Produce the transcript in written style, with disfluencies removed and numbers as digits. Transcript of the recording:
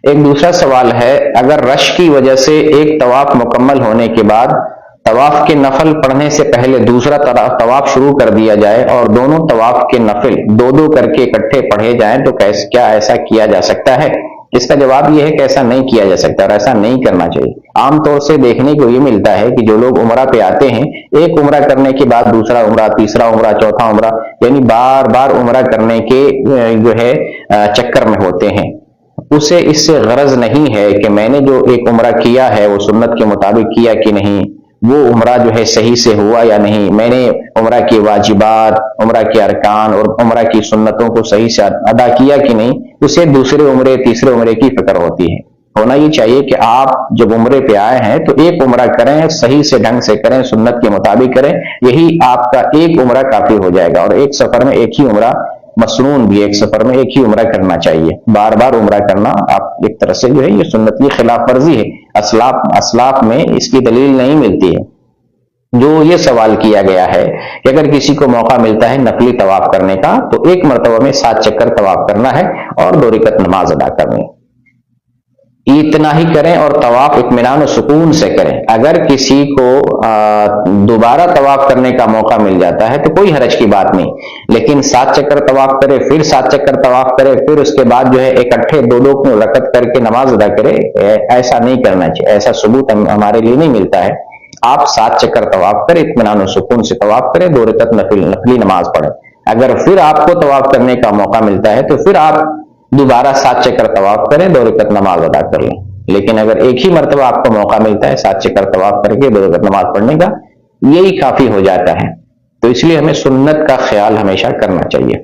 ایک دوسرا سوال ہے، اگر رش کی وجہ سے ایک طواف مکمل ہونے کے بعد طواف کے نفل پڑھنے سے پہلے دوسرا طواف شروع کر دیا جائے اور دونوں طواف کے نفل دو دو کر کے اکٹھے پڑھے جائیں تو کیا ایسا کیا جا سکتا ہے؟ اس کا جواب یہ ہے کہ ایسا نہیں کیا جا سکتا اور ایسا نہیں کرنا چاہیے۔ عام طور سے دیکھنے کو یہ ملتا ہے کہ جو لوگ عمرہ پہ آتے ہیں، ایک عمرہ کرنے کے بعد دوسرا عمرہ، تیسرا عمرہ، چوتھا عمرہ، یعنی بار بار عمرہ کرنے کے جو ہے چکر میں ہوتے ہیں۔ اسے اس سے غرض نہیں ہے کہ میں نے جو ایک عمرہ کیا ہے وہ سنت کے مطابق کیا کہ نہیں، وہ عمرہ جو ہے صحیح سے ہوا یا نہیں، میں نے عمرہ کے واجبات، عمرہ کے ارکان اور عمرہ کی سنتوں کو صحیح سے ادا کیا کہ نہیں، اسے دوسرے عمرے تیسرے عمرے کی فکر ہوتی ہے۔ ہونا یہ چاہیے کہ آپ جب عمرے پہ آئے ہیں تو ایک عمرہ کریں، صحیح سے ڈھنگ سے کریں، سنت کے مطابق کریں، یہی آپ کا ایک عمرہ کافی ہو جائے گا۔ اور ایک سفر میں ایک ہی عمرہ، مسنون بھی ایک سفر میں ایک ہی عمرہ کرنا چاہیے۔ بار بار عمرہ کرنا آپ ایک طرح سے جو ہے یہ سنت کی خلاف ورزی ہے، اسلاف میں اس کی دلیل نہیں ملتی ہے۔ جو یہ سوال کیا گیا ہے کہ اگر کسی کو موقع ملتا ہے نفلی طواف کرنے کا تو ایک مرتبہ میں 7 چکر طواف کرنا ہے اور 2 رکعت نماز ادا کرنی، اتنا ہی کریں اور طواف اطمینان و سکون سے کریں۔ اگر کسی کو دوبارہ طواف کرنے کا موقع مل جاتا ہے تو کوئی حرج کی بات نہیں، لیکن 7 چکر طواف کرے، پھر 7 چکر طواف کرے، پھر اس کے بعد جو ہے اکٹھے 2 رکعت کر کے نماز ادا کرے، ایسا نہیں کرنا چاہیے۔ ایسا ثبوت ہمارے لیے نہیں ملتا ہے۔ آپ 7 چکر طواف کریں، اطمینان و سکون سے طواف کریں، 2 رکعت نفلی نماز پڑھیں۔ اگر پھر آپ کو طواف کرنے کا موقع ملتا ہے تو پھر آپ دوبارہ 7 چکر طواف کریں، 2 رکعت نماز ادا کر لیں۔ لیکن اگر ایک ہی مرتبہ آپ کو موقع ملتا ہے 7 چکر طواف کر کے 2 رکعت نماز پڑھنے کا، یہی کافی ہو جاتا ہے۔ تو اس لیے ہمیں سنت کا خیال ہمیشہ کرنا چاہیے۔